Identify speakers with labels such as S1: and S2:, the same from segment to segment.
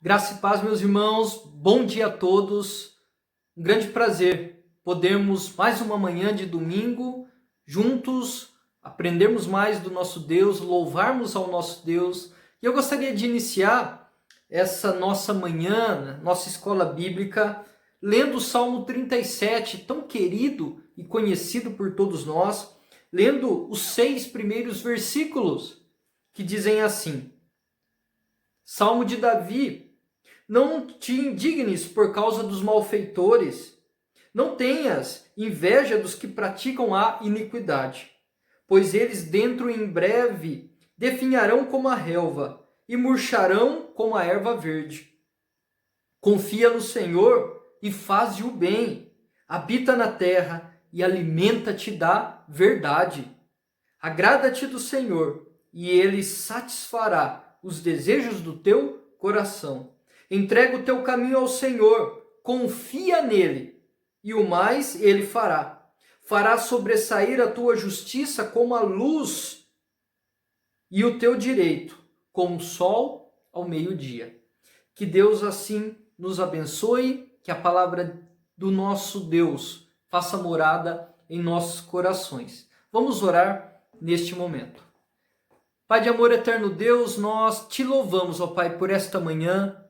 S1: Graça e paz, meus irmãos, bom dia a todos. Um grande prazer podermos mais uma manhã de domingo juntos aprendermos mais do nosso Deus, louvarmos ao nosso Deus. E eu gostaria de iniciar essa nossa manhã, nossa escola bíblica, lendo o Salmo 37, tão querido e conhecido por todos nós, lendo os 6 primeiros versículos que dizem assim: Salmo de Davi: não te indignes por causa dos malfeitores, não tenhas inveja dos que praticam a iniquidade, pois eles dentro em breve definharão como a relva e murcharão como a erva verde. Confia no Senhor e faze o bem, habita na terra e alimenta-te da verdade. Agrada-te do Senhor e Ele satisfará os desejos do teu coração. Entrega o teu caminho ao Senhor, confia nele, e o mais ele fará. Fará sobressair a tua justiça como a luz, e o teu direito como o sol ao meio-dia. Que Deus assim nos abençoe, que a palavra do nosso Deus faça morada em nossos corações. Vamos orar neste momento. Pai de amor eterno Deus, nós te louvamos, ó Pai, por esta manhã.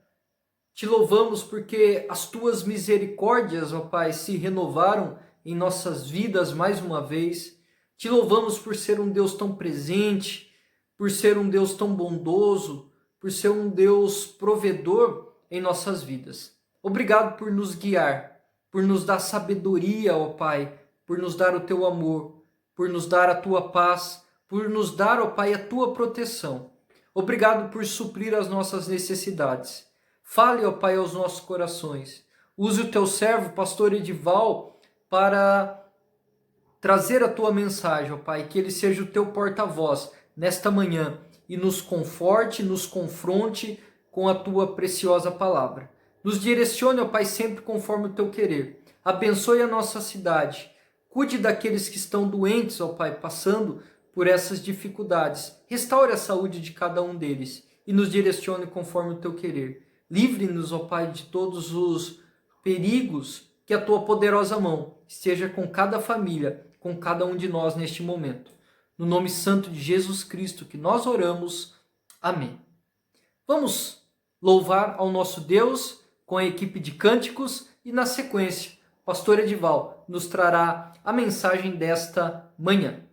S1: Te louvamos porque as tuas misericórdias, ó Pai, se renovaram em nossas vidas mais uma vez. Te louvamos por ser um Deus tão presente, por ser um Deus tão bondoso, por ser um Deus provedor em nossas vidas. Obrigado por nos guiar, por nos dar sabedoria, ó Pai, por nos dar o teu amor, por nos dar a tua paz, por nos dar, ó Pai, a tua proteção. Obrigado por suprir as nossas necessidades. Fale, ó Pai, aos nossos corações. Use o teu servo, pastor Edival, para trazer a tua mensagem, ó Pai, que ele seja o teu porta-voz nesta manhã e nos conforte, nos confronte com a tua preciosa palavra. Nos direcione, ó Pai, sempre conforme o teu querer. Abençoe a nossa cidade. Cuide daqueles que estão doentes, ó Pai, passando por essas dificuldades. Restaure a saúde de cada um deles e nos direcione conforme o teu querer. Livre-nos, ó Pai, de todos os perigos, que a tua poderosa mão esteja com cada família, com cada um de nós neste momento. No nome santo de Jesus Cristo que nós oramos. Amém. Vamos louvar ao nosso Deus com a equipe de cânticos e, na sequência, o pastor Edival nos trará a mensagem desta manhã.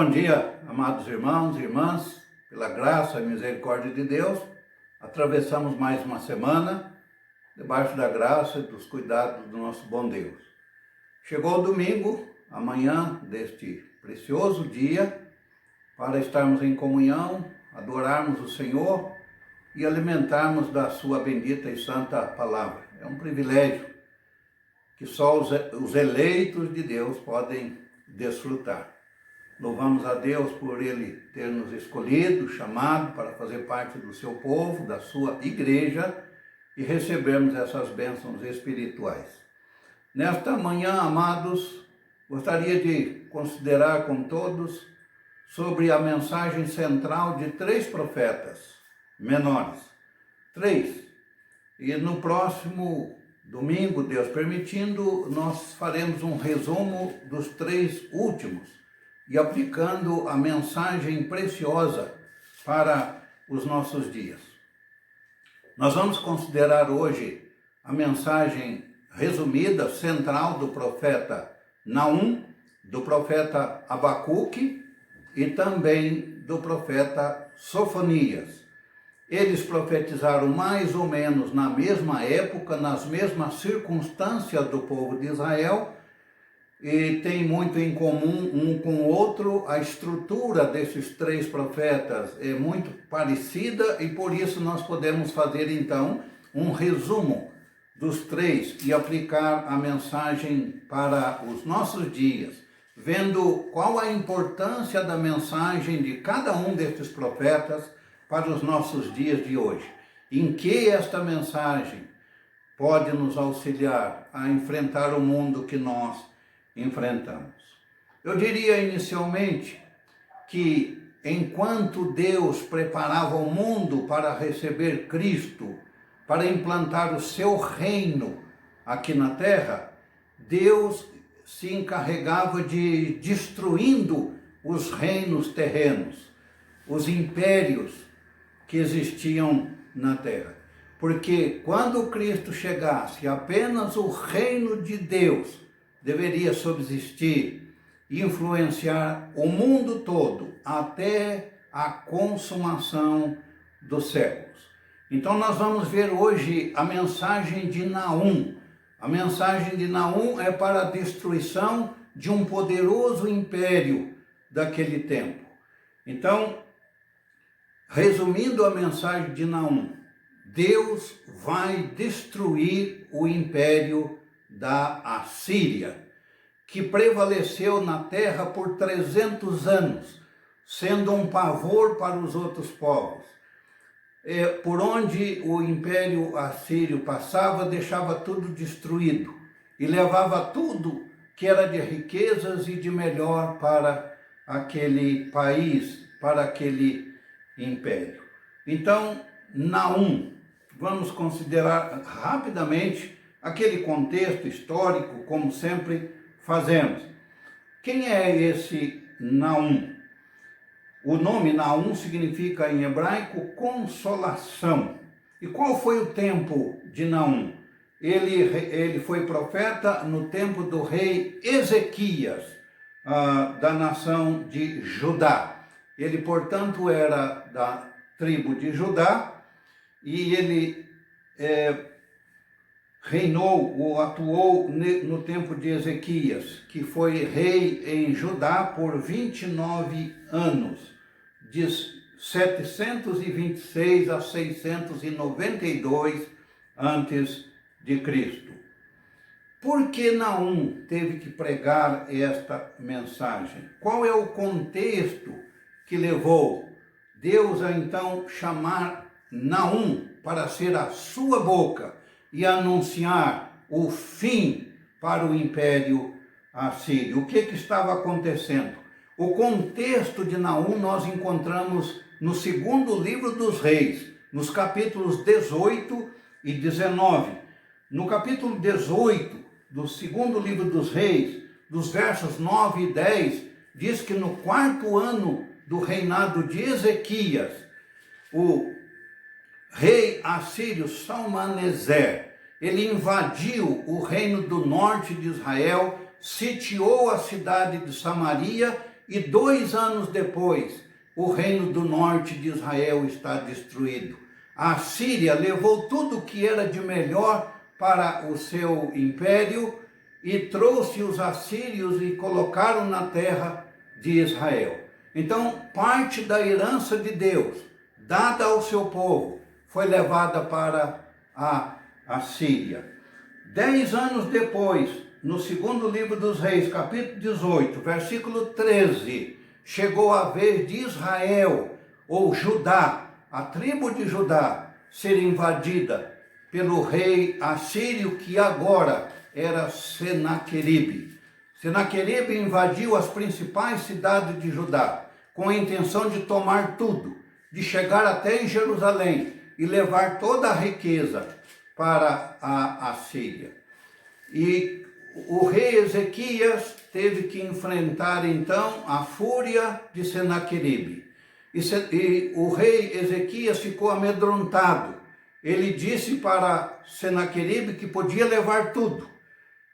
S2: Bom dia, amados irmãos e irmãs, pela graça e misericórdia de Deus, atravessamos mais uma semana, debaixo da graça e dos cuidados do nosso bom Deus. Chegou o domingo, amanhã deste precioso dia, para estarmos em comunhão, adorarmos o Senhor e alimentarmos da sua bendita e santa palavra. É um privilégio que só os eleitos de Deus podem desfrutar. Louvamos a Deus por Ele ter nos escolhido, chamado para fazer parte do seu povo, da sua igreja e recebermos essas bênçãos espirituais. Nesta manhã, amados, gostaria de considerar com todos sobre a mensagem central de 3 profetas menores. 3. E no próximo domingo, Deus permitindo, nós faremos um resumo dos 3 últimos e aplicando a mensagem preciosa para os nossos dias. Nós vamos considerar hoje a mensagem resumida, central do profeta Naum, do profeta Abacuque e também do profeta Sofonias. Eles profetizaram mais ou menos na mesma época, nas mesmas circunstâncias do povo de Israel, e tem muito em comum um com o outro. A estrutura desses 3 profetas é muito parecida e por isso nós podemos fazer então um resumo dos 3 e aplicar a mensagem para os nossos dias, vendo qual a importância da mensagem de cada um desses profetas para os nossos dias de hoje. Em que esta mensagem pode nos auxiliar a enfrentar o mundo que nós enfrentamos. Eu diria inicialmente que enquanto Deus preparava o mundo para receber Cristo, para implantar o seu reino aqui na terra, Deus se encarregava de destruindo os reinos terrenos, os impérios que existiam na terra. Porque quando Cristo chegasse, apenas o reino de Deus deveria subsistir e influenciar o mundo todo até a consumação dos séculos. Então nós vamos ver hoje a mensagem de Naum. A mensagem de Naum é para a destruição de um poderoso império daquele tempo. Então, resumindo a mensagem de Naum, Deus vai destruir o império da Assíria, que prevaleceu na terra por 300 anos, sendo um pavor para os outros povos. Por onde o império assírio passava, deixava tudo destruído e levava tudo que era de riquezas e de melhor para aquele país, para aquele império. Então, Naum, vamos considerar rapidamente aquele contexto histórico, como sempre fazemos. Quem é esse Naum? O nome Naum significa em hebraico consolação. E qual foi o tempo de Naum? Ele foi profeta no tempo do rei Ezequias, da nação de Judá. Ele, portanto, era da tribo de Judá e ele reinou ou atuou no tempo de Ezequias, que foi rei em Judá por 29 anos, de 726 a 692 antes de Cristo. Por que Naum teve que pregar esta mensagem? Qual é o contexto que levou Deus a então chamar Naum para ser a sua boca e anunciar o fim para o império assírio? O que estava acontecendo? O contexto de Naum nós encontramos no 2º livro dos Reis, nos capítulos 18 e 19. No capítulo 18 do 2º livro dos Reis, dos versos 9 e 10, diz que no 4º ano do reinado de Ezequias, o rei assírio Salmaneser, ele invadiu o reino do norte de Israel, sitiou a cidade de Samaria e 2 anos depois, o reino do norte de Israel está destruído. A Síria levou tudo o que era de melhor para o seu império e trouxe os assírios e colocaram na terra de Israel. Então, parte da herança de Deus, dada ao seu povo, foi levada para a Síria. 10 anos depois, no segundo livro dos Reis, capítulo 18, versículo 13, chegou a vez de Israel, ou Judá, a tribo de Judá, ser invadida pelo rei assírio, que agora era Senaqueribe. Senaqueribe invadiu as principais cidades de Judá, com a intenção de tomar tudo, de chegar até em Jerusalém e levar toda a riqueza para a Síria. E o rei Ezequias teve que enfrentar então a fúria de Senaqueribe. E o rei Ezequias ficou amedrontado. Ele disse para Senaqueribe que podia levar tudo.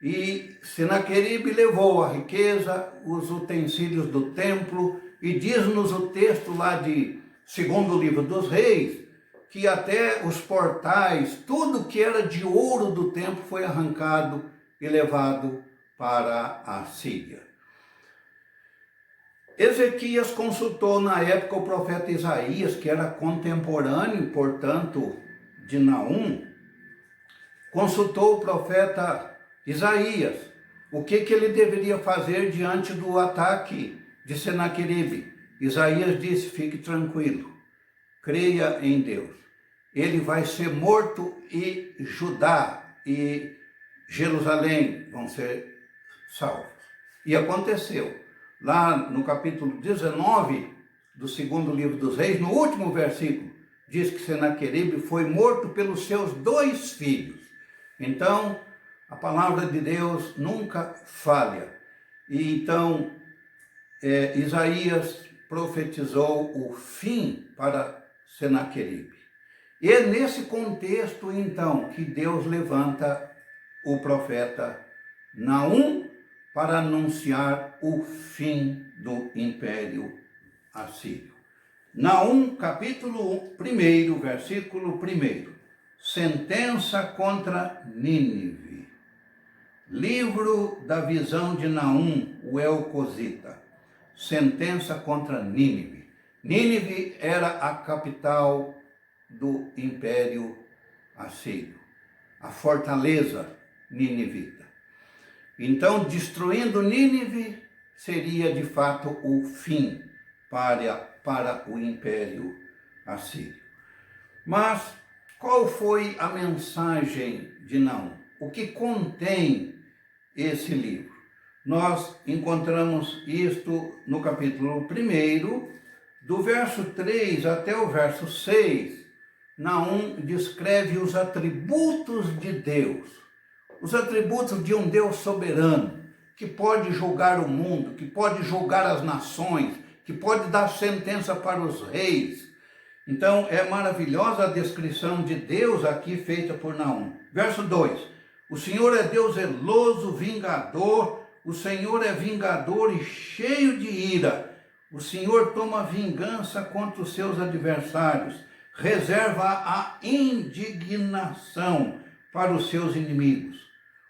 S2: E Senaqueribe levou a riqueza, os utensílios do templo, e diz-nos o texto lá de segundo livro dos Reis, que até os portais, tudo que era de ouro do templo foi arrancado e levado para a Síria. Ezequias consultou na época o profeta Isaías, que era contemporâneo, portanto, de Naum, consultou o profeta Isaías, o que ele deveria fazer diante do ataque de Senaqueribe. Isaías disse: fique tranquilo, creia em Deus. Ele vai ser morto e Judá e Jerusalém vão ser salvos. E aconteceu. Lá no capítulo 19 do segundo livro dos Reis, no último versículo, diz que Senaqueribe foi morto pelos seus 2 filhos. Então, a palavra de Deus nunca falha. E então, Isaías profetizou o fim para Senaqueribe. E é nesse contexto, então, que Deus levanta o profeta Naum para anunciar o fim do Império Assírio. Naum, capítulo 1, versículo 1. Sentença contra Nínive. Livro da visão de Naum, o Elcosita. Sentença contra Nínive. Nínive era a capital do Império Assírio, a fortaleza ninivita. Então, destruindo Nínive seria de fato o fim para o Império Assírio. Mas qual foi a mensagem de Naum? O que contém esse livro? Nós encontramos isto no capítulo 1, do verso 3 até o verso 6. Naum descreve os atributos de Deus, os atributos de um Deus soberano, que pode julgar o mundo, que pode julgar as nações, que pode dar sentença para os reis. Então, é maravilhosa a descrição de Deus aqui feita por Naum. Verso 2: o Senhor é Deus zeloso, vingador, o Senhor é vingador e cheio de ira. O Senhor toma vingança contra os seus adversários, reserva a indignação para os seus inimigos.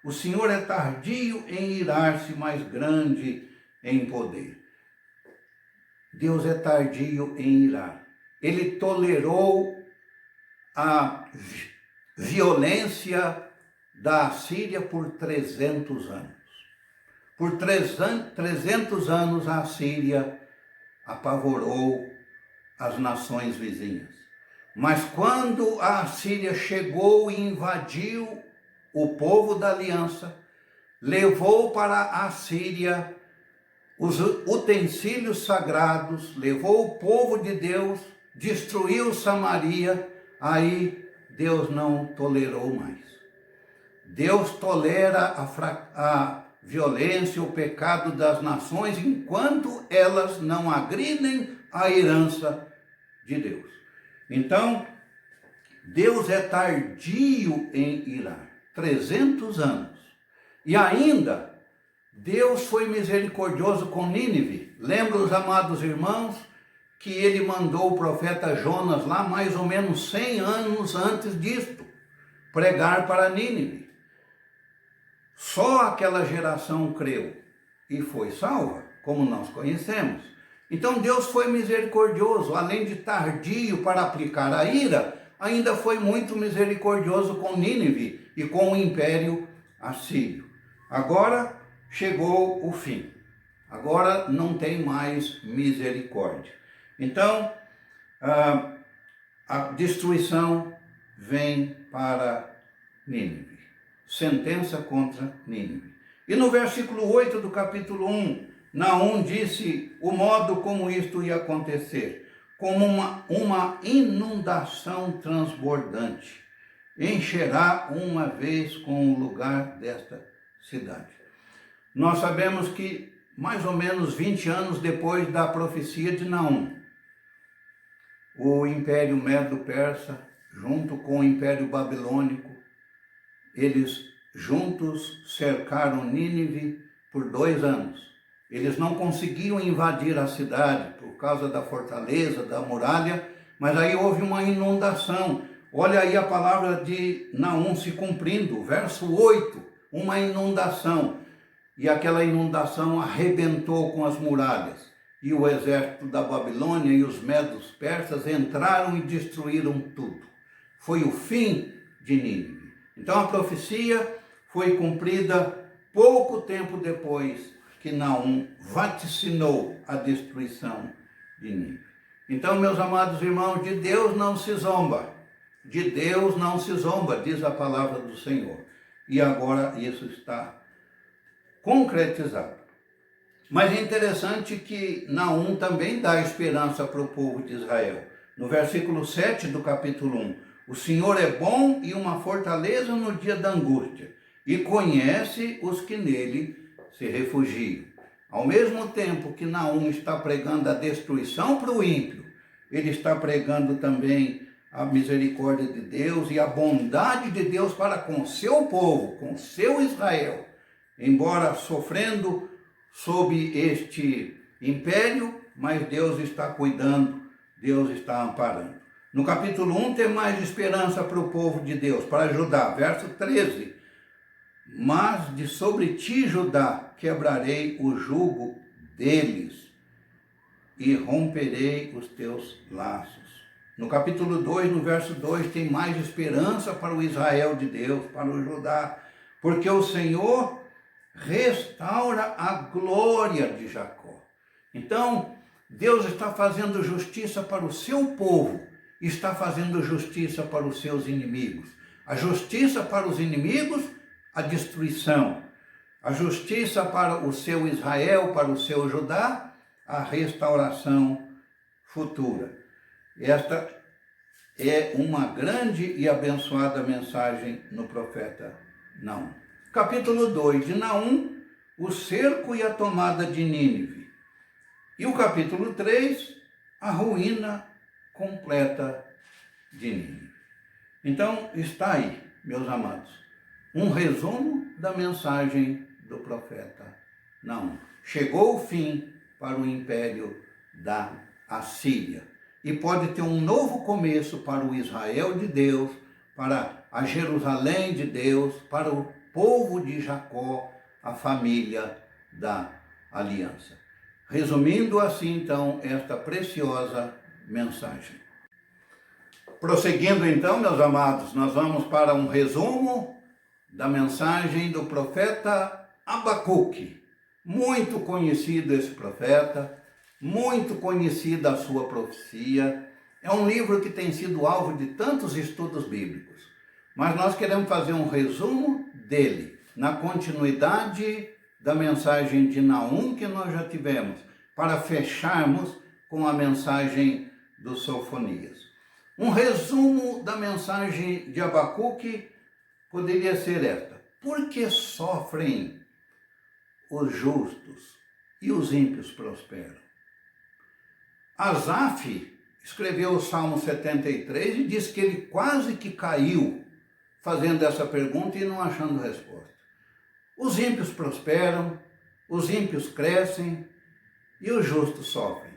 S2: O Senhor é tardio em irar-se, mas grande em poder. Deus é tardio em irar. Ele tolerou a violência da Assíria por 300 anos. Por 300 anos a Assíria apavorou as nações vizinhas. Mas quando a Assíria chegou e invadiu o povo da aliança, levou para a Síria os utensílios sagrados, levou o povo de Deus, destruiu Samaria, aí Deus não tolerou mais. Deus tolera a violência, o pecado das nações, enquanto elas não agridem a herança de Deus. Então, Deus é tardio em irar, 300 anos. E ainda, Deus foi misericordioso com Nínive, Lembra, os amados irmãos, que ele mandou o profeta Jonas lá mais ou menos 100 anos antes disto, pregar para Nínive. Só aquela geração creu e foi salva, como nós conhecemos. Então Deus foi misericordioso, além de tardio para aplicar a ira, ainda foi muito misericordioso com Nínive e com o império assírio. Agora chegou o fim. Agora não tem mais misericórdia. Então, a destruição vem para Nínive. Sentença contra Nínive. E no versículo 8 do capítulo 1, Naum disse o modo como isto ia acontecer, como uma inundação transbordante. Encherá uma vez com o lugar desta cidade. Nós sabemos que mais ou menos 20 anos depois da profecia de Naum, o Império Medo-Persa, junto com o Império Babilônico, eles juntos cercaram Nínive por 2 anos. Eles não conseguiam invadir a cidade por causa da fortaleza, da muralha, mas aí houve uma inundação. Olha aí a palavra de Naum se cumprindo, verso 8, uma inundação. E aquela inundação arrebentou com as muralhas. E o exército da Babilônia e os medos persas entraram e destruíram tudo. Foi o fim de Nínive. Então a profecia foi cumprida pouco tempo depois que Naum vaticinou a destruição de Nínive. Então, meus amados irmãos, de Deus não se zomba. De Deus não se zomba, diz a palavra do Senhor. E agora isso está concretizado. Mas é interessante que Naum também dá esperança para o povo de Israel. No versículo 7 do capítulo 1, o Senhor é bom e uma fortaleza no dia da angústia, e conhece os que nele se refugiam. Ao mesmo tempo que Naum está pregando a destruição para o ímpio, ele está pregando também a misericórdia de Deus e a bondade de Deus para com o seu povo, com o seu Israel. Embora sofrendo sob este império, mas Deus está cuidando, Deus está amparando. No capítulo 1 tem mais esperança para o povo de Deus, para ajudar. Verso 13. Mas de sobre ti, Judá, quebrarei o jugo deles e romperei os teus laços. No capítulo 2, no verso 2, tem mais esperança para o Israel de Deus, para o Judá, porque o Senhor restaura a glória de Jacó. Então, Deus está fazendo justiça para o seu povo, está fazendo justiça para os seus inimigos. A justiça para os inimigos, a destruição. A justiça para o seu Israel, para o seu Judá, a restauração futura. Esta é uma grande e abençoada mensagem no profeta Naum. Capítulo 2 de Naum, o cerco e a tomada de Nínive. E o capítulo 3, a ruína completa de Nínive. Então, está aí, meus amados, um resumo da mensagem do profeta Naum. Chegou o fim para o império da Assíria. E pode ter um novo começo para o Israel de Deus, para a Jerusalém de Deus, para o povo de Jacó, a família da aliança. Resumindo assim, então, esta preciosa mensagem. Prosseguindo então, meus amados, nós vamos para um resumo da mensagem do profeta Abacuque. Muito conhecido esse profeta, muito conhecida a sua profecia. É um livro que tem sido alvo de tantos estudos bíblicos. Mas nós queremos fazer um resumo dele, na continuidade da mensagem de Naum que nós já tivemos, para fecharmos com a mensagem do Sofonias. Um resumo da mensagem de Abacuque poderia ser esta: por que sofrem os justos e os ímpios prosperam? Asaf escreveu o Salmo 73 e diz que ele quase que caiu fazendo essa pergunta e não achando resposta. Os ímpios prosperam, os ímpios crescem, e os justos sofrem.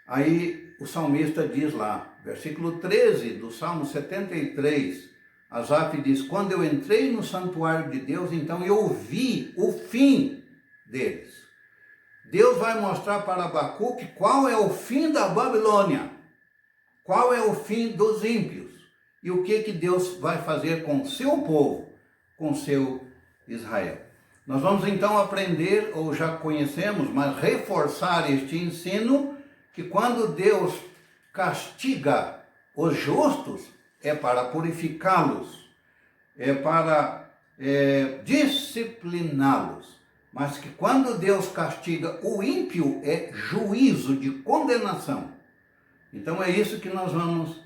S2: Aí o salmista diz lá, versículo 13 do Salmo 73, Asaf diz: quando eu entrei no santuário de Deus, então eu vi o fim deles. Deus vai mostrar para Abacuque qual é o fim da Babilônia, qual é o fim dos ímpios e o que Deus vai fazer com o seu povo, com o seu Israel. Nós vamos então aprender, ou já conhecemos, mas reforçar este ensino, que quando Deus castiga os justos, é para purificá-los, é para discipliná-los. Mas que quando Deus castiga o ímpio, é juízo de condenação. Então é isso que nós vamos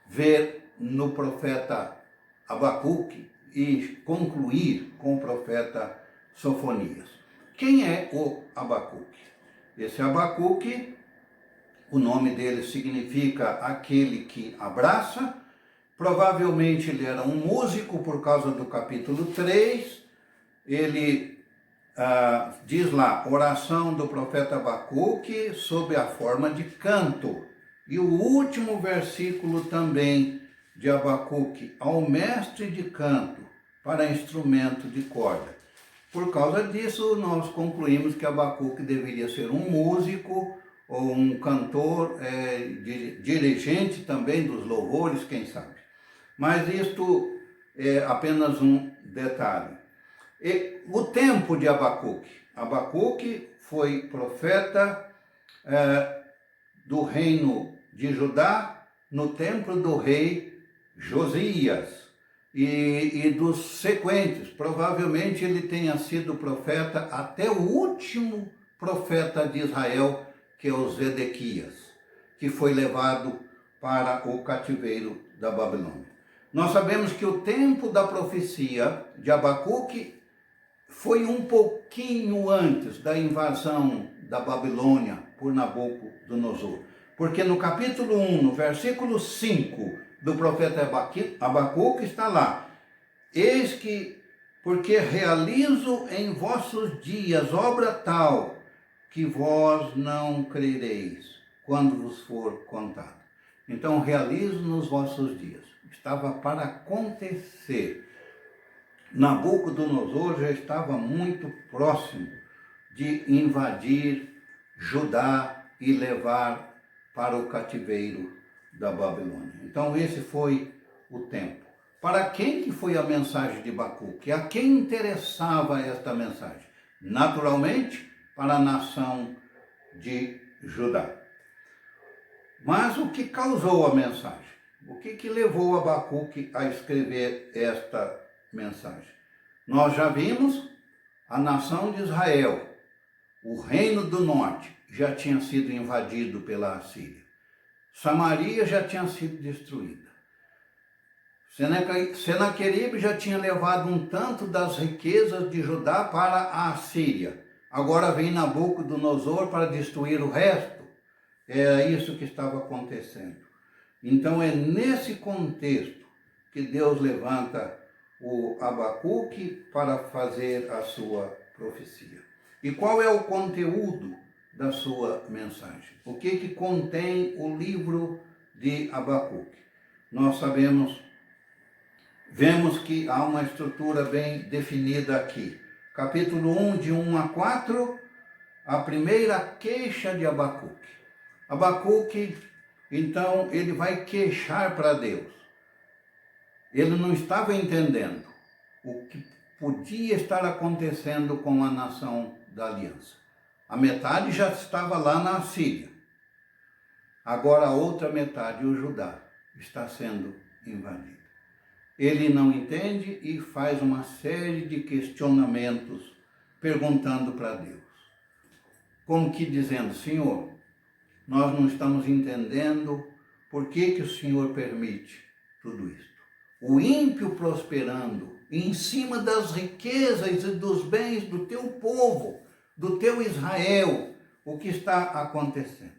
S2: ver no profeta Abacuque e concluir com o profeta Sofonias. Quem é o Abacuque? Esse Abacuque, o nome dele significa aquele que abraça. Provavelmente ele era um músico por causa do capítulo 3. Ele diz lá, oração do profeta Abacuque sob a forma de canto. E o último versículo também de Abacuque, ao mestre de canto para instrumento de corda. Por causa disso, nós concluímos que Abacuque deveria ser um músico ou um cantor, dirigente também dos louvores, quem sabe. Mas isto é apenas um detalhe. E o tempo de Abacuque. Abacuque foi profeta do reino de Judá no tempo do rei Josias e dos sequentes. Provavelmente ele tenha sido profeta até o último profeta de Israel, que é o Zedequias, que foi levado para o cativeiro da Babilônia. Nós sabemos que o tempo da profecia de Abacuque foi um pouquinho antes da invasão da Babilônia por Nabucodonosor. Porque no capítulo 1, no versículo 5 do profeta Abacuque está lá: eis que, porque realizo em vossos dias obra tal, que vós não crereis, quando vos for contado. Então, realizo nos vossos dias. Estava para acontecer. Nabucodonosor já estava muito próximo de invadir Judá e levar para o cativeiro da Babilônia. Então esse foi o tempo. Para quem que foi a mensagem de Abacuque? A quem interessava esta mensagem? Naturalmente, para a nação de Judá. Mas o que causou a mensagem? O que levou Abacuque a escrever esta mensagem? Nós já vimos a nação de Israel, o reino do norte, já tinha sido invadido pela Assíria. Samaria já tinha sido destruída. Senaqueribe já tinha levado um tanto das riquezas de Judá para a Assíria. Agora vem Nabucodonosor para destruir o resto. É isso que estava acontecendo. Então é nesse contexto que Deus levanta o Abacuque para fazer a sua profecia. E qual é o conteúdo da sua mensagem? O que contém o livro de Abacuque? Nós vemos que há uma estrutura bem definida aqui. Capítulo 1, de 1 a 4, a primeira queixa de Abacuque. Abacuque, então, ele vai queixar para Deus. Ele não estava entendendo o que podia estar acontecendo com a nação da aliança. A metade já estava lá na Assíria. Agora a outra metade, o Judá, está sendo invadida. Ele não entende e faz uma série de questionamentos, perguntando para Deus. Como que dizendo: Senhor, nós não estamos entendendo por que o Senhor permite tudo isso. O ímpio prosperando em cima das riquezas e dos bens do teu povo, do teu Israel, o que está acontecendo.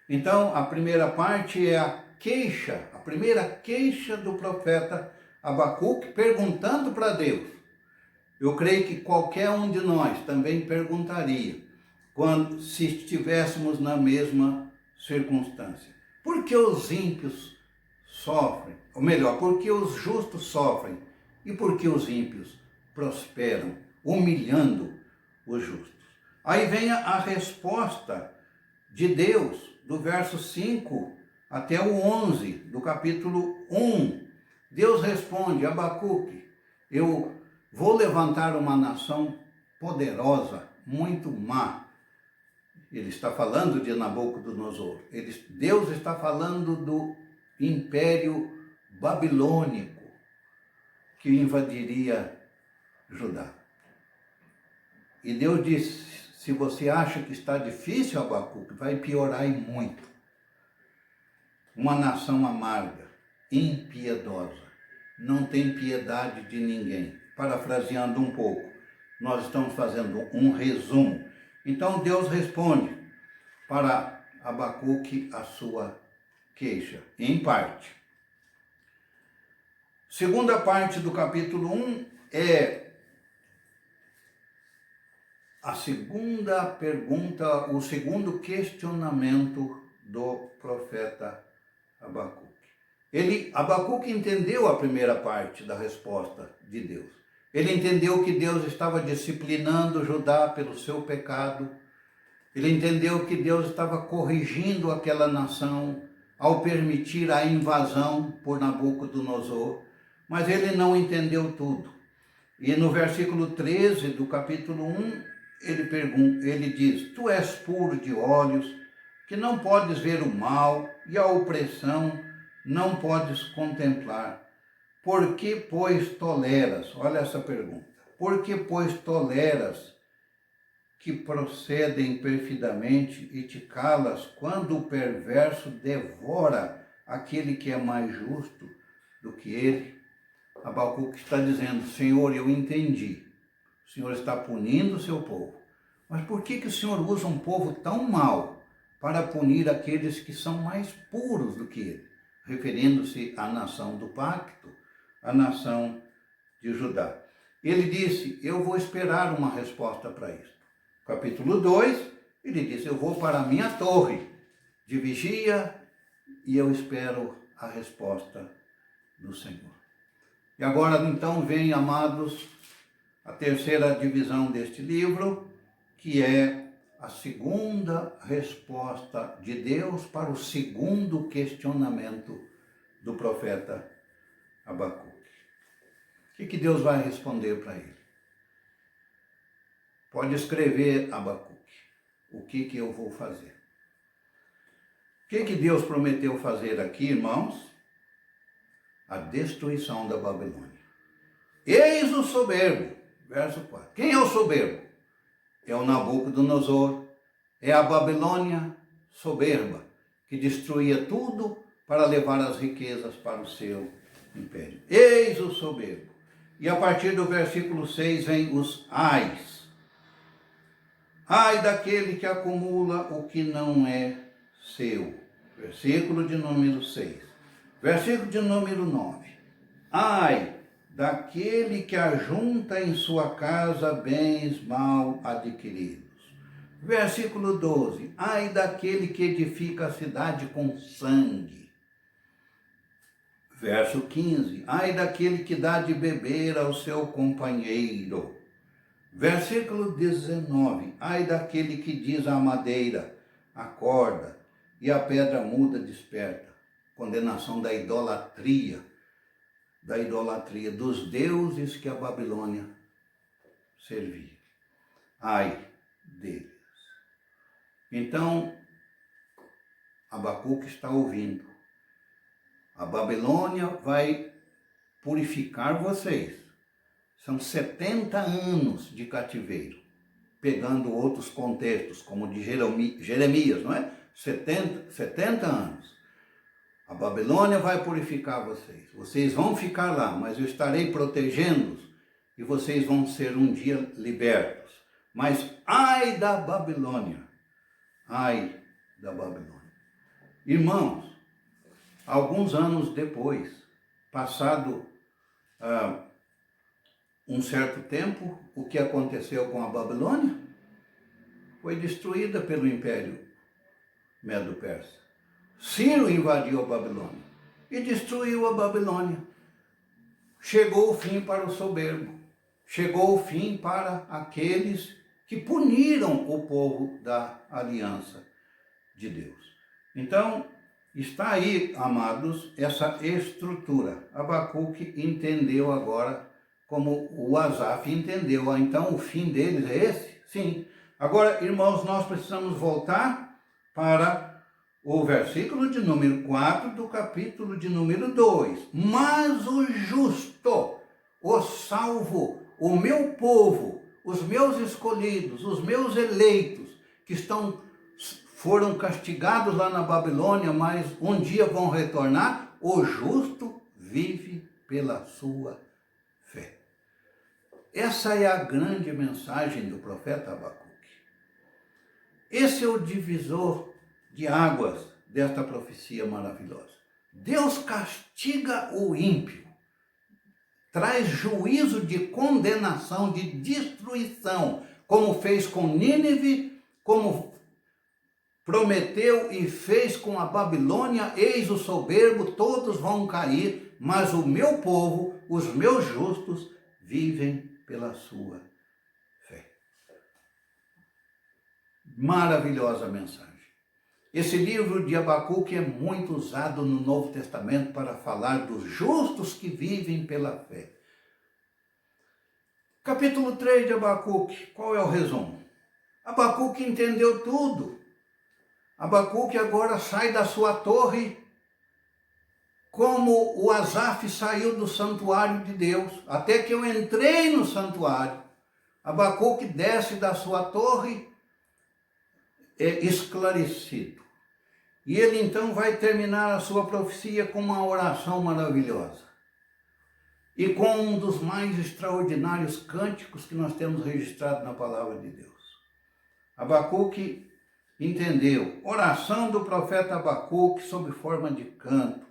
S2: Então, a primeira parte é a queixa, a primeira queixa do profeta Abacuque, perguntando para Deus. Eu creio que qualquer um de nós também perguntaria, quando se estivéssemos na mesma circunstância. Por que os ímpios sofrem? Ou melhor, por que os justos sofrem? E por que os ímpios prosperam, humilhando os justos? Aí vem a resposta de Deus, do verso 5 até o 11, do capítulo 1. Deus responde: Abacuque, eu vou levantar uma nação poderosa, muito má. Ele está falando de Nabucodonosor. Deus está falando do Império Babilônico que invadiria Judá. E Deus disse: se você acha que está difícil, Abacuque, vai piorar e muito. Uma nação amarga, impiedosa, não tem piedade de ninguém. Parafraseando um pouco, nós estamos fazendo um resumo. Então Deus responde para Abacuque a sua queixa, em parte. Segunda parte do capítulo 1 é a segunda pergunta, o segundo questionamento do profeta Abacuque. Abacuque entendeu a primeira parte da resposta de Deus. Ele entendeu que Deus estava disciplinando Judá pelo seu pecado. Ele entendeu que Deus estava corrigindo aquela nação ao permitir a invasão por Nabucodonosor. Mas ele não tudo. E no versículo 13 do capítulo 1, ele diz: tu és puro de olhos, que não podes ver o mal e a opressão não podes contemplar. Por que, pois, toleras? Olha essa pergunta. Por que, pois, toleras que procedem perfidamente e te calas quando o perverso devora aquele que é mais justo do que ele? Abacuque está dizendo: Senhor, eu entendi. O Senhor está punindo o seu povo. Mas por que o Senhor usa um povo tão mau para punir aqueles que são mais puros do que ele? Referindo-se à nação do pacto, à nação de Judá. Ele disse: eu vou esperar uma resposta para isso. Capítulo 2, ele disse: eu vou para a minha torre de vigia e eu espero a resposta do Senhor. E agora então vem, amados, a terceira divisão deste livro, que é a segunda resposta de Deus para o segundo questionamento do profeta Abacuque. O que Deus vai responder para ele? Pode escrever, Abacuque, o que eu vou fazer. O que Deus prometeu fazer aqui, irmãos? A destruição da Babilônia. Eis o soberbo, verso 4. Quem é o soberbo? É o Nabucodonosor, é a Babilônia soberba, que destruía tudo para levar as riquezas para o seu império. Eis o soberbo. E a partir do versículo 6 vem os ais. Ai daquele que acumula o que não é seu. Versículo de número 6. Versículo de número 9. Ai daquele que ajunta em sua casa bens mal adquiridos. Versículo 12. Ai daquele que edifica a cidade com sangue. Verso 15. Ai daquele que dá de beber ao seu companheiro. Versículo 19. Ai daquele que diz à madeira: acorda, e a pedra muda desperta. Condenação da idolatria dos deuses que a Babilônia servia. Ai deles. Então, Abacuque está ouvindo. A Babilônia vai purificar vocês. São 70 anos de cativeiro, pegando outros contextos, como de Jeremias, não é? 70 anos. A Babilônia vai purificar vocês. Vocês vão ficar lá, mas eu estarei protegendo-os e vocês vão ser um dia libertos. Mas ai da Babilônia! Ai da Babilônia! Irmãos, alguns anos depois, passado um certo tempo, o que aconteceu com a Babilônia? foi destruída pelo Império Medo-Persa. Ciro invadiu a Babilônia e destruiu a Babilônia. Chegou o fim para o soberbo. Chegou o fim para aqueles que puniram o povo da aliança de Deus. Então, está aí, amados, essa estrutura. Abacuque entendeu agora como o Asaf entendeu. Então, o fim deles é esse? Sim. Agora, irmãos, nós precisamos voltar para o versículo de número 4 do capítulo de número 2. Mas o justo, o salvo, o meu povo, os meus escolhidos, os meus eleitos, que foram castigados lá na Babilônia, mas um dia vão retornar, o justo vive pela sua fé. Essa é a grande mensagem do profeta Abacuque. Esse é o divisor de águas desta profecia maravilhosa. Deus castiga o ímpio, traz juízo de condenação, de destruição, como fez com Nínive, como prometeu e fez com a Babilônia. Eis o soberbo, todos vão cair, mas o meu povo, os meus justos, vivem pela sua fé. Maravilhosa mensagem. Esse livro de Abacuque é muito usado no Novo Testamento para falar dos justos que vivem pela fé. Capítulo 3 de Abacuque, qual é o resumo? Abacuque entendeu tudo. Abacuque agora sai da sua torre, como o Asaf saiu do santuário de Deus. Até que eu entrei no santuário, Abacuque desce da sua torre esclarecido. E ele então vai terminar a sua profecia com uma oração maravilhosa. E com um dos mais extraordinários cânticos que nós temos registrado na palavra de Deus. Abacuque entendeu. Oração do profeta Abacuque sob forma de canto.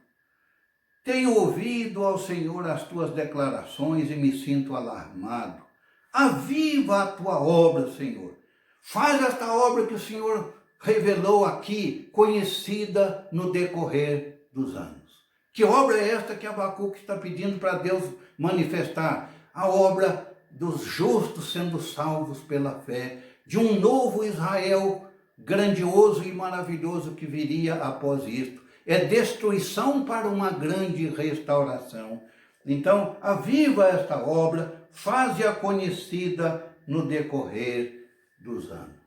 S2: Tenho ouvido ao Senhor as tuas declarações e me sinto alarmado. Aviva a tua obra, Senhor. Faz esta obra que o Senhor revelou aqui, conhecida no decorrer dos anos. Que obra é esta que Abacuque está pedindo para Deus manifestar? A obra dos justos sendo salvos pela fé, de um novo Israel grandioso e maravilhoso que viria após isto. É destruição para uma grande restauração. Então, aviva esta obra, faze-a conhecida no decorrer dos anos.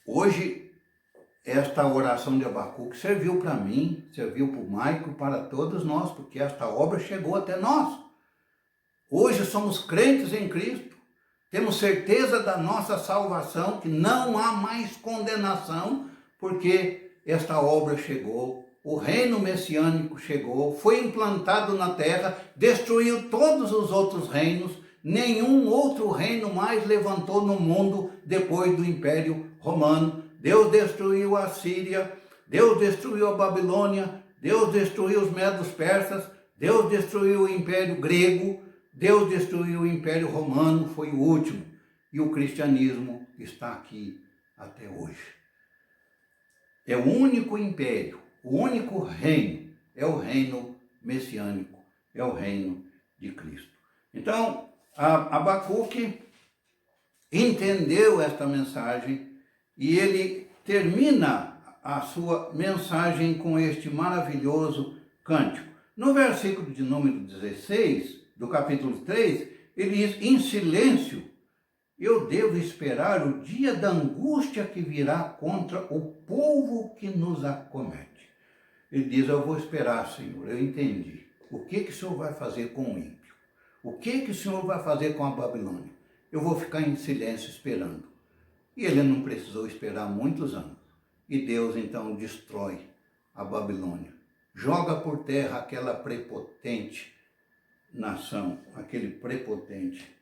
S2: Hoje, esta oração de Abacuque serviu para mim, serviu para o Maico, para todos nós, porque esta obra chegou até nós. Hoje somos crentes em Cristo, temos certeza da nossa salvação, que não há mais condenação, porque esta obra chegou, o reino messiânico chegou, foi implantado na terra, destruiu todos os outros reinos, nenhum outro reino mais levantou no mundo depois do Império Romano. Deus destruiu a Síria, Deus destruiu a Babilônia, Deus destruiu os medos persas, Deus destruiu o Império Grego, Deus destruiu o Império Romano, foi o último. E o cristianismo está aqui até hoje. É o único império, o único reino, é o reino messiânico, é o reino de Cristo. Então, Abacuque entendeu esta mensagem e ele termina a sua mensagem com este maravilhoso cântico. No versículo de número 16, do capítulo 3, ele diz: em silêncio eu devo esperar o dia da angústia que virá contra o povo que nos acomete. Ele diz: eu vou esperar, Senhor, eu entendi. O que o Senhor vai fazer com o ímpio? O que o Senhor vai fazer com a Babilônia? Eu vou ficar em silêncio esperando. E ele não precisou esperar muitos anos. E Deus então destrói a Babilônia. Joga por terra aquela prepotente nação, aquele prepotente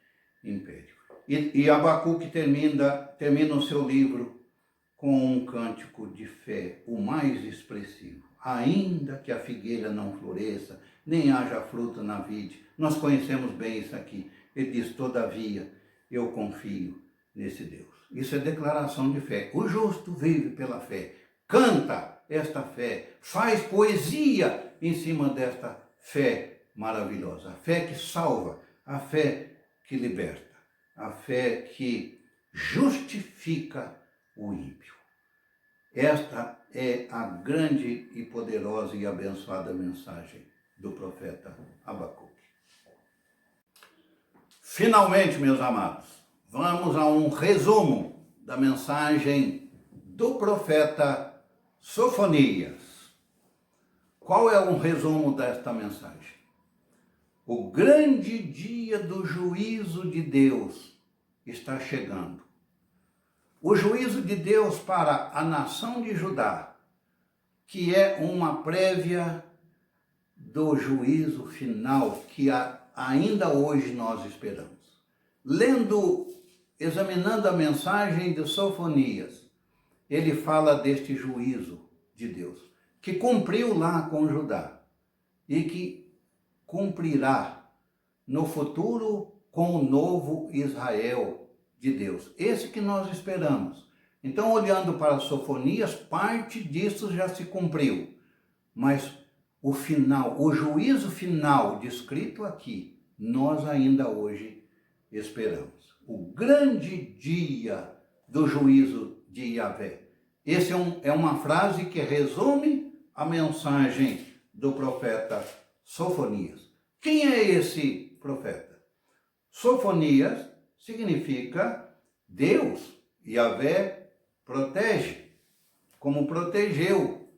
S2: império. E Abacuque termina o seu livro com um cântico de fé, o mais expressivo. Ainda que a figueira não floresça, nem haja fruto na vide. Nós conhecemos bem isso aqui. Ele diz: todavia, eu confio nesse Deus. Isso é declaração de fé. O justo vive pela fé. Canta esta fé. Faz poesia em cima desta fé maravilhosa. A fé que salva. A fé que liberta. A fé que justifica o ímpio. Esta é a grande e poderosa e abençoada mensagem do profeta Abacuque. Finalmente, meus amados, vamos a um resumo da mensagem do profeta Sofonias. Qual é um resumo desta mensagem? O grande dia do juízo de Deus está chegando. O juízo de Deus para a nação de Judá, que é uma prévia do juízo final que ainda hoje nós esperamos. Examinando a mensagem de Sofonias, ele fala deste juízo de Deus, que cumpriu lá com Judá e que cumprirá no futuro com o novo Israel de Deus. Esse que nós esperamos. Então, olhando para Sofonias, parte disso já se cumpriu. Mas o final, o juízo final descrito aqui, nós ainda hoje esperamos. O grande dia do juízo de Yahvé. Essa é uma frase que resume a mensagem do profeta Sofonias. Quem é esse profeta? Sofonias significa Deus. Yahvé protege, como protegeu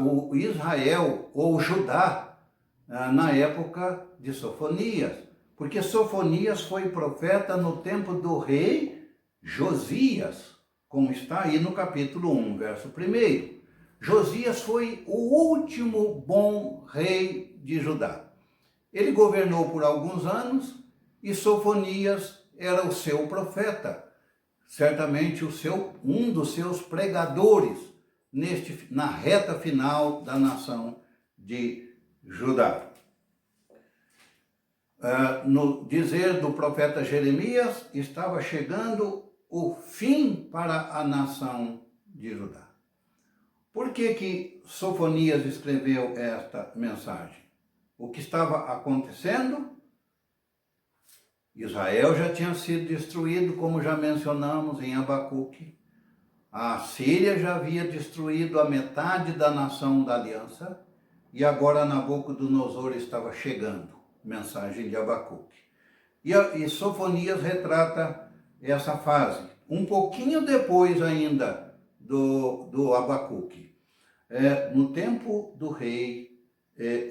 S2: o Israel ou Judá na época de Sofonias, porque Sofonias foi profeta no tempo do rei Josias, como está aí no capítulo 1, verso 1. Josias foi o último bom rei de Judá. Ele governou por alguns anos e Sofonias era o seu profeta, certamente um dos seus pregadores na reta final da nação de Judá. No dizer do profeta Jeremias, estava chegando o fim para a nação de Judá. Por que Sofonias escreveu esta mensagem? O que estava acontecendo? Israel já tinha sido destruído, como já mencionamos em Abacuque. A Síria já havia destruído a metade da nação da aliança e agora Nabucodonosor estava chegando. Mensagem de Abacuque. E Sofonias retrata essa fase, um pouquinho depois ainda do Abacuque, no tempo do rei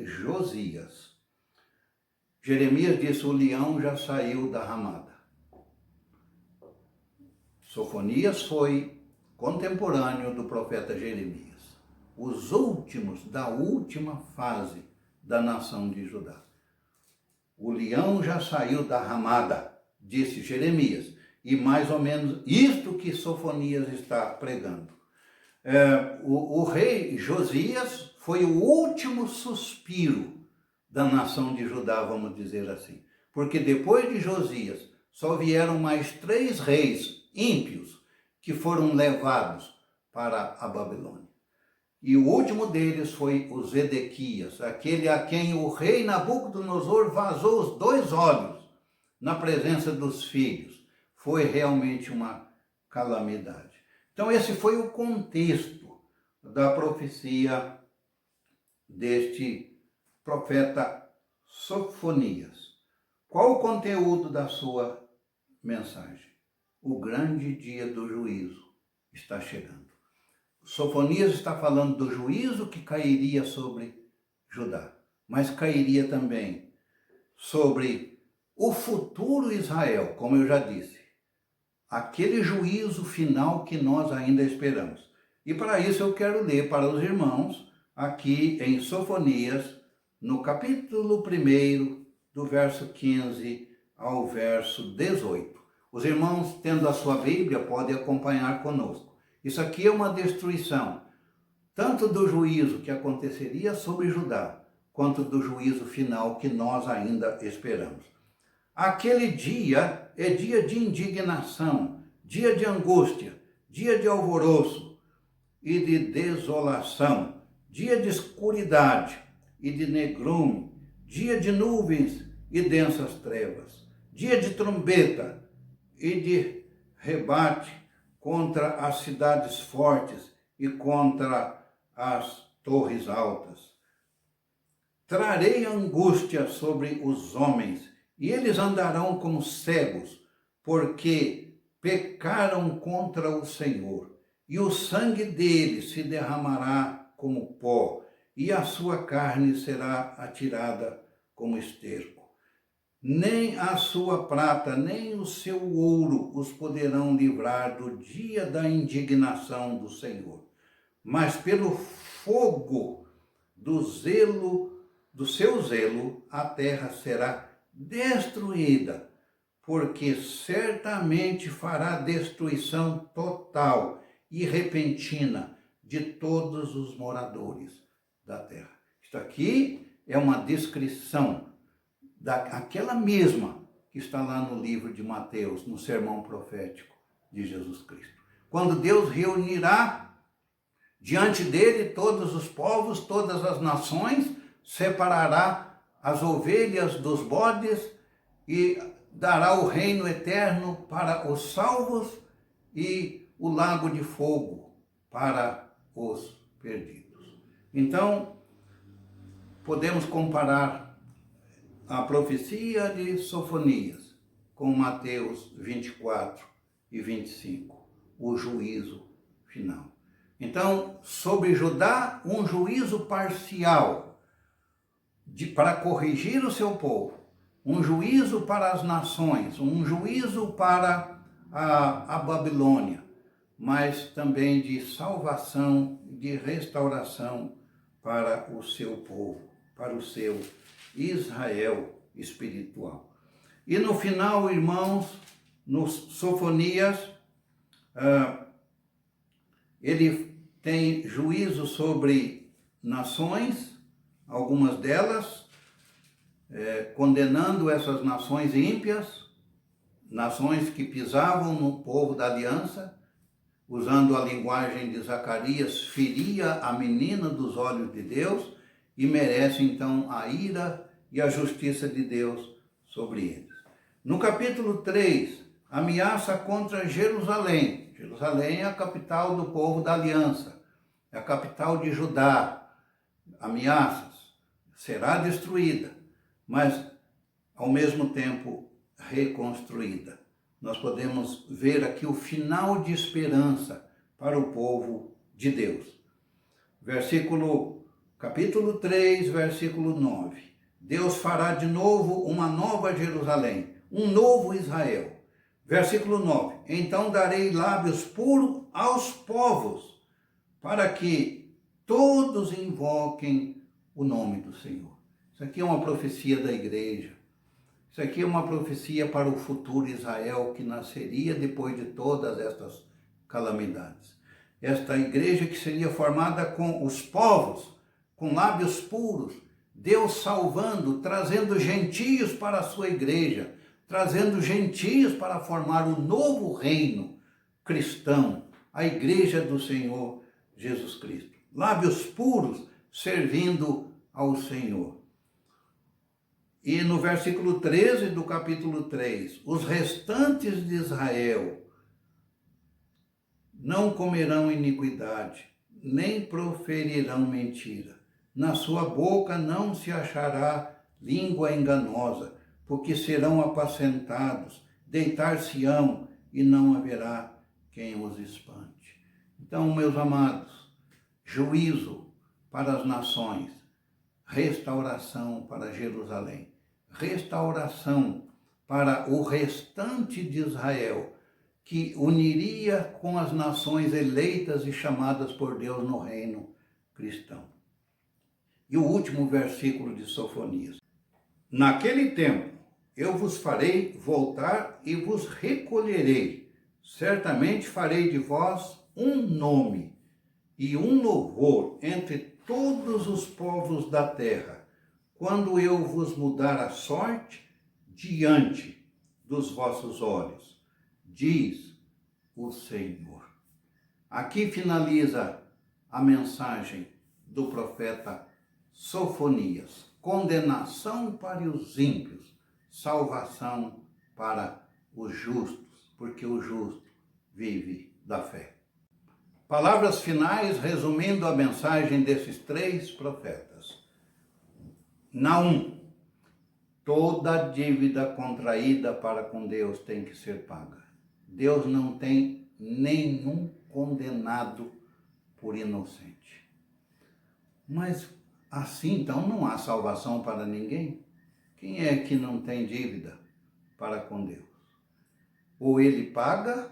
S2: Josias. Jeremias disse: o leão já saiu da ramada. Sofonias foi contemporâneo do profeta Jeremias, os últimos da última fase da nação de Judá. O leão já saiu da ramada, disse Jeremias, e mais ou menos isto que Sofonias está pregando. O rei Josias foi o último suspiro da nação de Judá, vamos dizer assim, porque depois de Josias só vieram mais 3 reis ímpios que foram levados para a Babilônia. E o último deles foi o Zedequias, aquele a quem o rei Nabucodonosor vazou os 2 olhos na presença dos filhos. Foi realmente uma calamidade. Então esse foi o contexto da profecia deste profeta Sofonias. Qual o conteúdo da sua mensagem? O grande dia do juízo está chegando. Sofonias está falando do juízo que cairia sobre Judá, mas cairia também sobre o futuro Israel, como eu já disse. Aquele juízo final que nós ainda esperamos. E para isso eu quero ler para os irmãos, aqui em Sofonias, no capítulo 1, do verso 15 ao verso 18. Os irmãos, tendo a sua Bíblia, podem acompanhar conosco. Isso aqui é uma destruição, tanto do juízo que aconteceria sobre Judá, quanto do juízo final que nós ainda esperamos. Aquele dia é dia de indignação, dia de angústia, dia de alvoroço e de desolação, dia de escuridade e de negrume, dia de nuvens e densas trevas, dia de trombeta e de rebate contra as cidades fortes e contra as torres altas. Trarei angústia sobre os homens, e eles andarão como cegos, porque pecaram contra o Senhor, e o sangue deles se derramará como pó, e a sua carne será atirada como esterco. Nem a sua prata, nem o seu ouro os poderão livrar do dia da indignação do Senhor. Mas pelo fogo do seu zelo, a terra será destruída, porque certamente fará destruição total e repentina de todos os moradores da terra. Isto aqui é uma descrição daquela mesma que está lá no livro de Mateus, no sermão profético de Jesus Cristo. Quando Deus reunirá diante dele todos os povos, todas as nações, separará as ovelhas dos bodes e dará o reino eterno para os salvos e o lago de fogo para os perdidos. Então, podemos comparar a profecia de Sofonias com Mateus 24 e 25, o juízo final. Então, sobre Judá, um juízo parcial para corrigir o seu povo, um juízo para as nações, um juízo para a Babilônia, mas também de salvação, de restauração para o seu povo, para o seu Israel espiritual. E no final, irmãos, no Sofonias, ele tem juízo sobre nações, algumas delas, condenando essas nações ímpias, nações que pisavam no povo da aliança, usando a linguagem de Zacarias, feria a menina dos olhos de Deus e merece então a ira e a justiça de Deus sobre eles. No capítulo 3, ameaça contra Jerusalém. Jerusalém é a capital do povo da aliança, é a capital de Judá. Ameaças, será destruída, mas ao mesmo tempo reconstruída. Nós podemos ver aqui o final de esperança para o povo de Deus. Capítulo 3, versículo 9. Deus fará de novo uma nova Jerusalém, um novo Israel. Versículo 9. Então darei lábios puros aos povos, para que todos invoquem o nome do Senhor. Isso aqui é uma profecia da igreja. Isso aqui é uma profecia para o futuro Israel que nasceria depois de todas estas calamidades. Esta igreja que seria formada com os povos, com lábios puros, Deus salvando, trazendo gentios para a sua igreja, trazendo gentios para formar um novo reino cristão, a igreja do Senhor Jesus Cristo. Lábios puros servindo ao Senhor. E no versículo 13 do capítulo 3, os restantes de Israel não comerão iniquidade, nem proferirão mentira. Na sua boca não se achará língua enganosa, porque serão apacentados, deitar-se-ão e não haverá quem os espante. Então, meus amados, juízo para as nações, restauração para Jerusalém, restauração para o restante de Israel, que uniria com as nações eleitas e chamadas por Deus no reino cristão. E o último versículo de Sofonias. Naquele tempo eu vos farei voltar e vos recolherei. Certamente farei de vós um nome e um louvor entre todos os povos da terra, quando eu vos mudar a sorte diante dos vossos olhos, diz o Senhor. Aqui finaliza a mensagem do profeta Sofonias. Condenação para os ímpios, salvação para os justos, porque o justo vive da fé. Palavras finais resumindo a mensagem desses 3 profetas. Naum: toda dívida contraída para com Deus tem que ser paga. Deus não tem nenhum condenado por inocente. Mas assim, então, não há salvação para ninguém? Quem é que não tem dívida para com Deus? Ou ele paga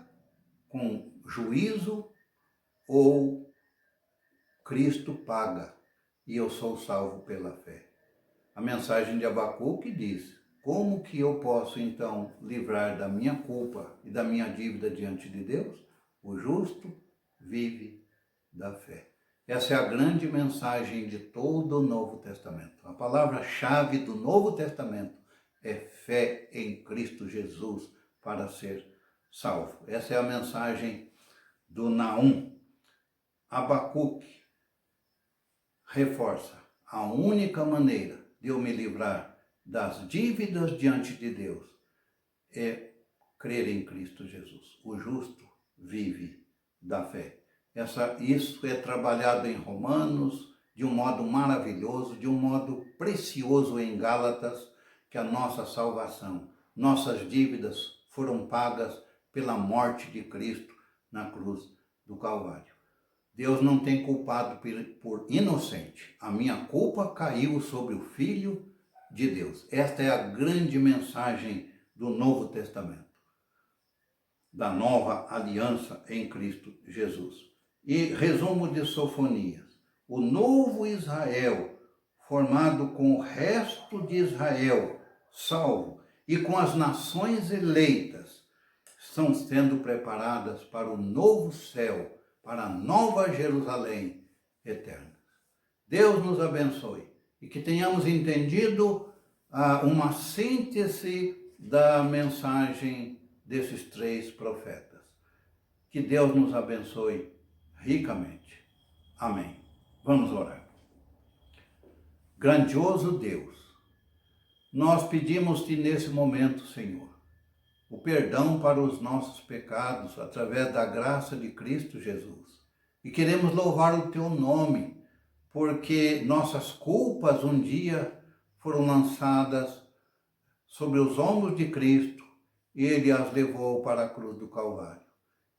S2: com juízo, ou Cristo paga e eu sou salvo pela fé. A mensagem de Abacuque diz: como que eu posso então livrar da minha culpa e da minha dívida diante de Deus? O justo vive da fé. Essa é a grande mensagem de todo o Novo Testamento. A palavra-chave do Novo Testamento é fé em Cristo Jesus para ser salvo. Essa é a mensagem do Naum. Abacuque reforça: a única maneira de eu me livrar das dívidas diante de Deus é crer em Cristo Jesus. O justo vive da fé. Isso é trabalhado em Romanos de um modo maravilhoso, de um modo precioso em Gálatas, que a nossa salvação, nossas dívidas foram pagas pela morte de Cristo na cruz do Calvário. Deus não tem culpado por inocente. A minha culpa caiu sobre o Filho de Deus. Esta é a grande mensagem do Novo Testamento, da nova aliança em Cristo Jesus. E resumo de Sofonias: o novo Israel, formado com o resto de Israel, salvo, e com as nações eleitas, estão sendo preparadas para o novo céu, para a nova Jerusalém eterna. Deus nos abençoe e que tenhamos entendido uma síntese da mensagem desses 3 profetas. Que Deus nos abençoe ricamente. Amém. Vamos orar. Grandioso Deus, nós pedimos-te nesse momento, Senhor, o perdão para os nossos pecados através da graça de Cristo Jesus. E queremos louvar o teu nome, porque nossas culpas um dia foram lançadas sobre os ombros de Cristo e ele as levou para a cruz do Calvário.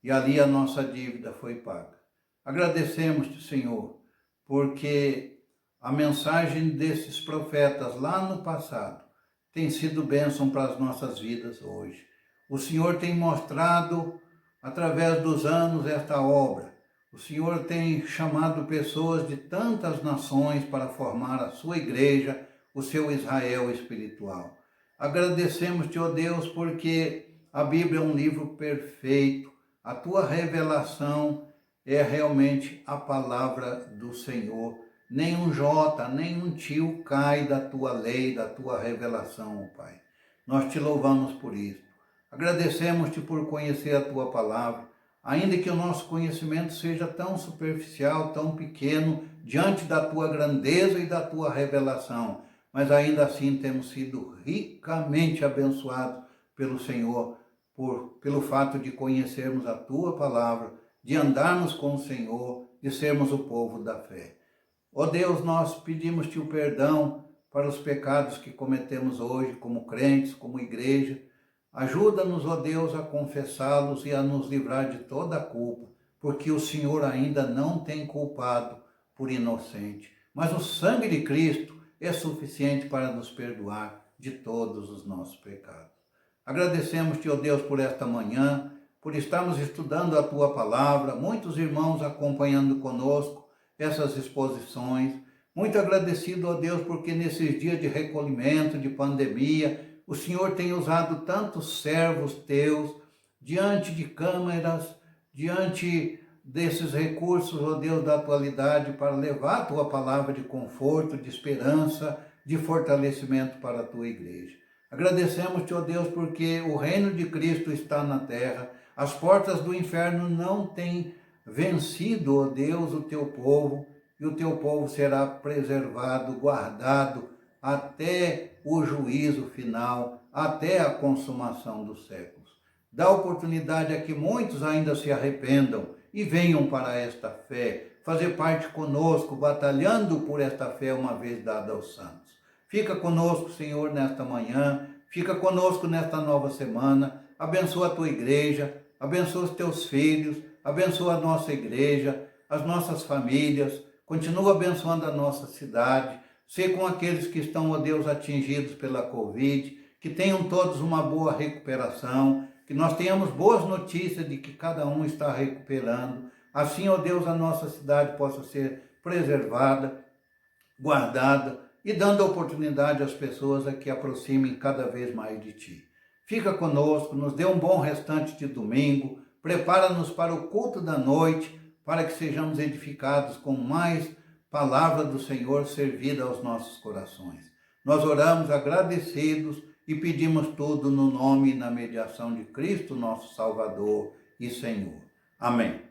S2: E ali a nossa dívida foi paga. Agradecemos-te, Senhor, porque a mensagem desses profetas lá no passado tem sido bênção para as nossas vidas hoje. O Senhor tem mostrado, através dos anos, esta obra. O Senhor tem chamado pessoas de tantas nações para formar a sua igreja, o seu Israel espiritual. Agradecemos-te, ó Deus, porque a Bíblia é um livro perfeito. A tua revelação é realmente a palavra do Senhor. Nem um jota, nem um tio cai da tua lei, da tua revelação, ó Pai. Nós te louvamos por isso. Agradecemos-te por conhecer a tua palavra, ainda que o nosso conhecimento seja tão superficial, tão pequeno, diante da tua grandeza e da tua revelação, mas ainda assim temos sido ricamente abençoados pelo Senhor, pelo fato de conhecermos a tua palavra, de andarmos com o Senhor, de sermos o povo da fé. Ó Deus, nós pedimos-te o perdão para os pecados que cometemos hoje, como crentes, como igreja. Ajuda-nos, ó Deus, a confessá-los e a nos livrar de toda a culpa, porque o Senhor ainda não tem culpado por inocente. Mas o sangue de Cristo é suficiente para nos perdoar de todos os nossos pecados. Agradecemos-te, ó Deus, por esta manhã, por estarmos estudando a tua palavra, muitos irmãos acompanhando conosco essas exposições. Muito agradecido, ó Deus, porque nesses dias de recolhimento, de pandemia, o Senhor tem usado tantos servos teus diante de câmeras, diante desses recursos, ó Deus, da atualidade, para levar a tua palavra de conforto, de esperança, de fortalecimento para a tua igreja. Agradecemos-te, ó Deus, porque o reino de Cristo está na terra, as portas do inferno não têm vencido, ó Deus, o teu povo, e o teu povo será preservado, guardado até o juízo final, até a consumação dos séculos. Dá oportunidade a que muitos ainda se arrependam e venham para esta fé, fazer parte conosco, batalhando por esta fé uma vez dada aos santos. Fica conosco, Senhor, nesta manhã, fica conosco nesta nova semana, abençoa a tua igreja, abençoa os teus filhos, abençoa a nossa igreja, as nossas famílias, continua abençoando a nossa cidade, sê com aqueles que estão, ó Deus, atingidos pela Covid, que tenham todos uma boa recuperação, que nós tenhamos boas notícias de que cada um está recuperando. Assim, ó Deus, a nossa cidade possa ser preservada, guardada e dando oportunidade às pessoas a que aproximem cada vez mais de Ti. Fica conosco, nos dê um bom restante de domingo, prepara-nos para o culto da noite, para que sejamos edificados com mais palavra do Senhor servida aos nossos corações. Nós oramos agradecidos e pedimos tudo no nome e na mediação de Cristo, nosso Salvador e Senhor. Amém.